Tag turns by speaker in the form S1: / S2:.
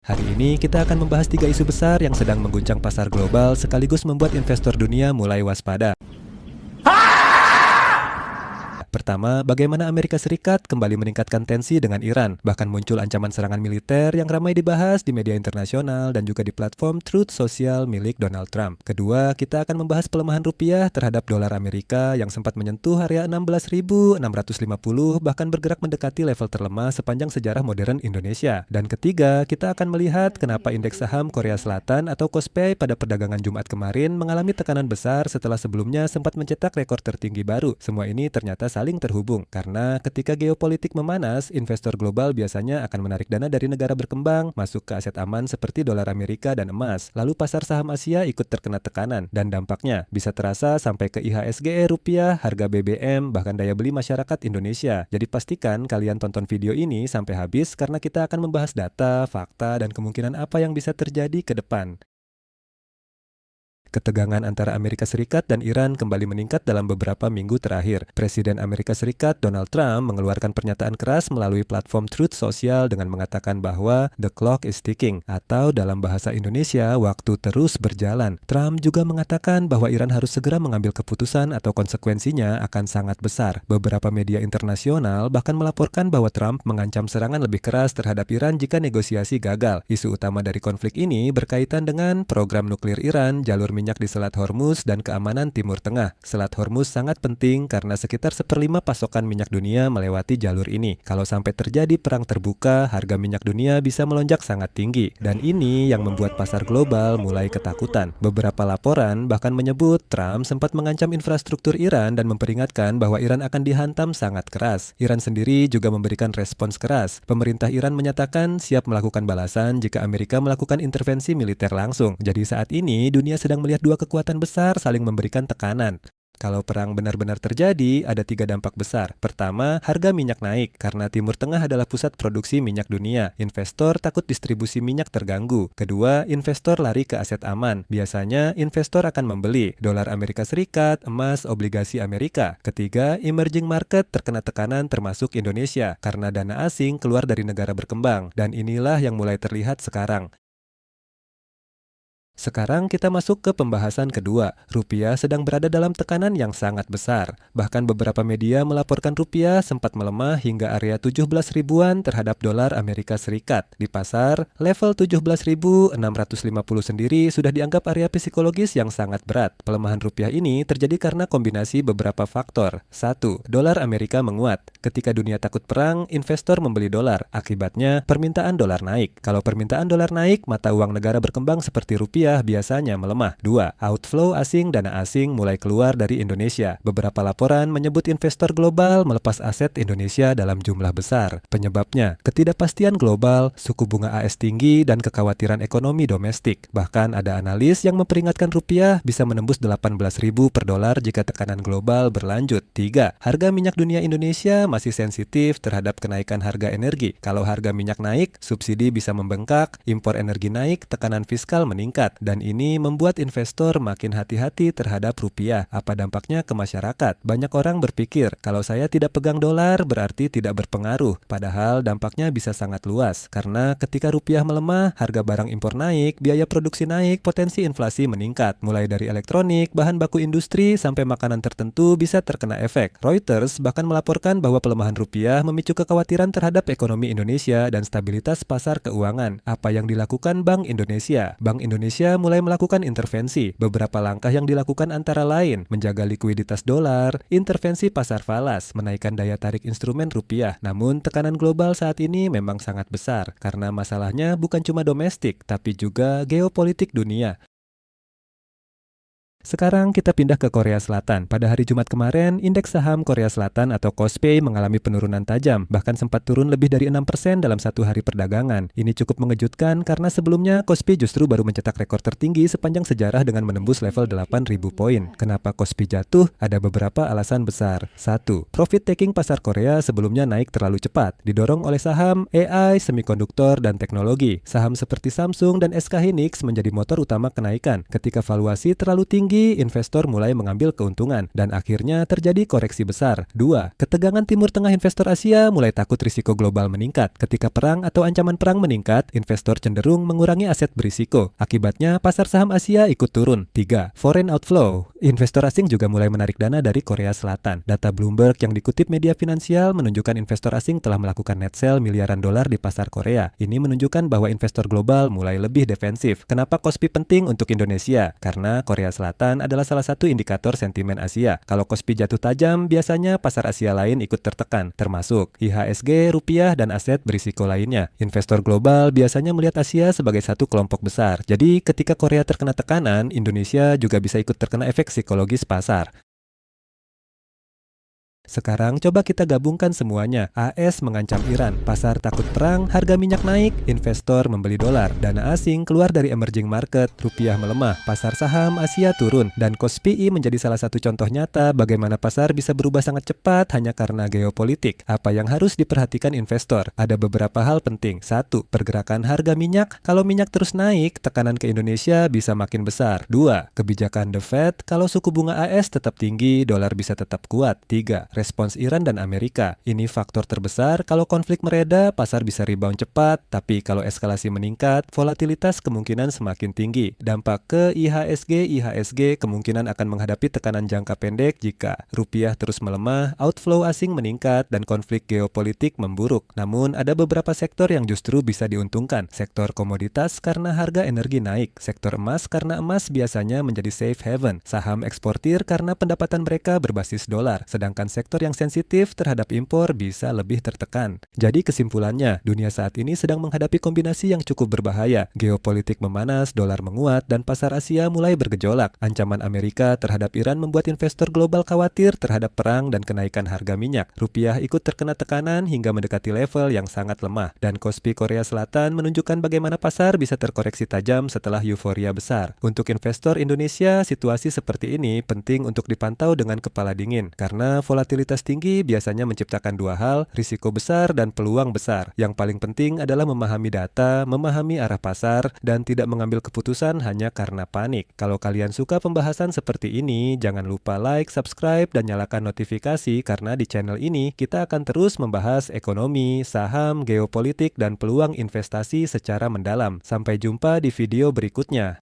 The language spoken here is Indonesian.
S1: Hari ini kita akan membahas 3 isu besar yang sedang mengguncang pasar global sekaligus membuat investor dunia mulai waspada. Pertama, bagaimana Amerika Serikat kembali meningkatkan tensi dengan Iran. Bahkan muncul ancaman serangan militer yang ramai dibahas di media internasional dan juga di platform Truth Social milik Donald Trump. Kedua, kita akan membahas pelemahan rupiah terhadap dolar Amerika yang sempat menyentuh area 16.650 bahkan bergerak mendekati level terlemah sepanjang sejarah modern Indonesia. Dan ketiga, kita akan melihat kenapa indeks saham Korea Selatan atau KOSPI pada perdagangan Jumat kemarin mengalami tekanan besar setelah sebelumnya sempat mencetak rekor tertinggi baru. Semua ini ternyata saling terhubung, karena ketika geopolitik memanas, investor global biasanya akan menarik dana dari negara berkembang masuk ke aset aman seperti dolar Amerika dan emas. Lalu pasar saham Asia ikut terkena tekanan, dan dampaknya bisa terasa sampai ke IHSG rupiah, harga BBM, bahkan daya beli masyarakat Indonesia. Jadi pastikan kalian tonton video ini sampai habis karena kita akan membahas data, fakta, dan kemungkinan apa yang bisa terjadi ke depan. Ketegangan antara Amerika Serikat dan Iran kembali meningkat dalam beberapa minggu terakhir. Presiden Amerika Serikat Donald Trump mengeluarkan pernyataan keras melalui platform Truth Social dengan mengatakan bahwa the clock is ticking, atau dalam bahasa Indonesia, waktu terus berjalan. Trump juga mengatakan bahwa Iran harus segera mengambil keputusan atau konsekuensinya akan sangat besar. Beberapa media internasional bahkan melaporkan bahwa Trump mengancam serangan lebih keras terhadap Iran jika negosiasi gagal. Isu utama dari konflik ini berkaitan dengan program nuklir Iran, jalur minyak di Selat Hormuz, dan keamanan Timur Tengah. Selat Hormuz sangat penting karena sekitar 1/5 pasokan minyak dunia melewati jalur ini. Kalau sampai terjadi perang terbuka, harga minyak dunia bisa melonjak sangat tinggi. Dan ini yang membuat pasar global mulai ketakutan. Beberapa laporan bahkan menyebut Trump sempat mengancam infrastruktur Iran dan memperingatkan bahwa Iran akan dihantam sangat keras. Iran sendiri juga memberikan respons keras. Pemerintah Iran menyatakan siap melakukan balasan jika Amerika melakukan intervensi militer langsung. Jadi saat ini dunia sedang melihat dua kekuatan besar saling memberikan tekanan. Kalau perang benar-benar terjadi, ada 3 dampak besar. Pertama, harga minyak naik karena Timur Tengah adalah pusat produksi minyak dunia. Investor takut distribusi minyak terganggu. Kedua, investor lari ke aset aman. Biasanya, investor akan membeli dolar Amerika Serikat, emas, obligasi Amerika. Ketiga, emerging market terkena tekanan termasuk Indonesia karena dana asing keluar dari negara berkembang. Dan inilah yang mulai terlihat sekarang. Sekarang kita masuk ke pembahasan kedua. Rupiah sedang berada dalam tekanan yang sangat besar. Bahkan beberapa media melaporkan rupiah sempat melemah hingga area 17 ribuan terhadap dolar Amerika Serikat. Di pasar, level 17.650 sendiri sudah dianggap area psikologis yang sangat berat. Pelemahan rupiah ini terjadi karena kombinasi beberapa faktor. 1. Dolar Amerika menguat. Ketika dunia takut perang, investor membeli dolar. Akibatnya, permintaan dolar naik. Kalau permintaan dolar naik, mata uang negara berkembang seperti rupiah biasanya melemah. 2. Outflow asing, dana asing mulai keluar dari Indonesia. Beberapa laporan menyebut investor global melepas aset Indonesia dalam jumlah besar. Penyebabnya, ketidakpastian global, suku bunga AS tinggi, dan kekhawatiran ekonomi domestik. Bahkan ada analis yang memperingatkan rupiah bisa menembus 18.000 per dolar jika tekanan global berlanjut. 3. Harga minyak dunia Indonesia masih sensitif terhadap kenaikan harga energi. Kalau harga minyak naik, subsidi bisa membengkak, impor energi naik, tekanan fiskal meningkat. Dan ini membuat investor makin hati-hati terhadap rupiah. Apa dampaknya ke masyarakat? Banyak orang berpikir, kalau saya tidak pegang dolar berarti tidak berpengaruh. Padahal dampaknya bisa sangat luas. Karena ketika rupiah melemah, harga barang impor naik, biaya produksi naik, potensi inflasi meningkat. Mulai dari elektronik, bahan baku industri, sampai makanan tertentu bisa terkena efek. Reuters bahkan melaporkan bahwa pelemahan rupiah memicu kekhawatiran terhadap ekonomi Indonesia dan stabilitas pasar keuangan. Apa yang dilakukan Bank Indonesia? Bank Indonesia mulai melakukan intervensi. Beberapa langkah yang dilakukan antara lain menjaga likuiditas dolar, intervensi pasar falas, menaikkan daya tarik instrumen rupiah. Namun tekanan global saat ini memang sangat besar karena masalahnya bukan cuma domestik tapi juga geopolitik dunia. Sekarang kita pindah ke Korea Selatan. Pada hari Jumat kemarin, indeks saham Korea Selatan atau KOSPI mengalami penurunan tajam, bahkan sempat turun lebih dari 6% dalam satu hari perdagangan. Ini cukup mengejutkan karena sebelumnya KOSPI justru baru mencetak rekor tertinggi sepanjang sejarah dengan menembus level 8.000 poin. Kenapa KOSPI jatuh? Ada beberapa alasan besar. 1. Profit taking pasar Korea sebelumnya naik terlalu cepat, didorong oleh saham AI, semikonduktor, dan teknologi. Saham seperti Samsung dan SK Hynix menjadi motor utama kenaikan ketika valuasi terlalu tinggi tinggi, investor mulai mengambil keuntungan, dan akhirnya terjadi koreksi besar. 2. Ketegangan Timur Tengah, investor Asia mulai takut risiko global meningkat. Ketika perang atau ancaman perang meningkat, investor cenderung mengurangi aset berisiko. Akibatnya, pasar saham Asia ikut turun. 3. Foreign outflow. Investor asing juga mulai menarik dana dari Korea Selatan. Data Bloomberg yang dikutip media finansial menunjukkan investor asing telah melakukan net sell miliaran dolar di pasar Korea. Ini menunjukkan bahwa investor global mulai lebih defensif. Kenapa KOSPI penting untuk Indonesia? Karena Korea Selatan adalah salah satu indikator sentimen Asia. Kalau KOSPI jatuh tajam, biasanya pasar Asia lain ikut tertekan, termasuk IHSG, rupiah, dan aset berisiko lainnya. Investor global biasanya melihat Asia sebagai satu kelompok besar. Jadi, ketika Korea terkena tekanan, Indonesia juga bisa ikut terkena efek psikologis pasar. Sekarang coba kita gabungkan semuanya. AS mengancam Iran, pasar takut perang, harga minyak naik, investor membeli dolar, dana asing keluar dari emerging market, rupiah melemah, pasar saham Asia turun, dan KOSPI menjadi salah satu contoh nyata bagaimana pasar bisa berubah sangat cepat hanya karena geopolitik. Apa yang harus diperhatikan investor? Ada beberapa hal penting. 1. Pergerakan harga minyak. Kalau minyak terus naik, tekanan ke Indonesia bisa makin besar. 2. Kebijakan The Fed. Kalau suku bunga AS tetap tinggi, dolar bisa tetap kuat. 3. Respons Iran dan Amerika. Ini faktor terbesar. Kalau konflik mereda, pasar bisa rebound cepat, tapi kalau eskalasi meningkat, volatilitas kemungkinan semakin tinggi. Dampak ke IHSG kemungkinan akan menghadapi tekanan jangka pendek jika rupiah terus melemah, outflow asing meningkat, dan konflik geopolitik memburuk. Namun, ada beberapa sektor yang justru bisa diuntungkan. Sektor komoditas karena harga energi naik, sektor emas karena emas biasanya menjadi safe haven, saham eksportir karena pendapatan mereka berbasis dolar, sedangkan sektor yang sensitif terhadap impor bisa lebih tertekan. Jadi kesimpulannya, dunia saat ini sedang menghadapi kombinasi yang cukup berbahaya. Geopolitik memanas, dolar menguat, dan pasar Asia mulai bergejolak. Ancaman Amerika terhadap Iran membuat investor global khawatir terhadap perang dan kenaikan harga minyak. Rupiah ikut terkena tekanan hingga mendekati level yang sangat lemah. Dan KOSPI Korea Selatan menunjukkan bagaimana pasar bisa terkoreksi tajam setelah euforia besar. Untuk investor Indonesia, situasi seperti ini penting untuk dipantau dengan kepala dingin, karena volatilitas tinggi biasanya menciptakan dua hal, risiko besar dan peluang besar. Yang paling penting adalah memahami data, memahami arah pasar, dan tidak mengambil keputusan hanya karena panik. Kalau kalian suka pembahasan seperti ini, jangan lupa like, subscribe, dan nyalakan notifikasi karena di channel ini kita akan terus membahas ekonomi, saham, geopolitik, dan peluang investasi secara mendalam. Sampai jumpa di video berikutnya.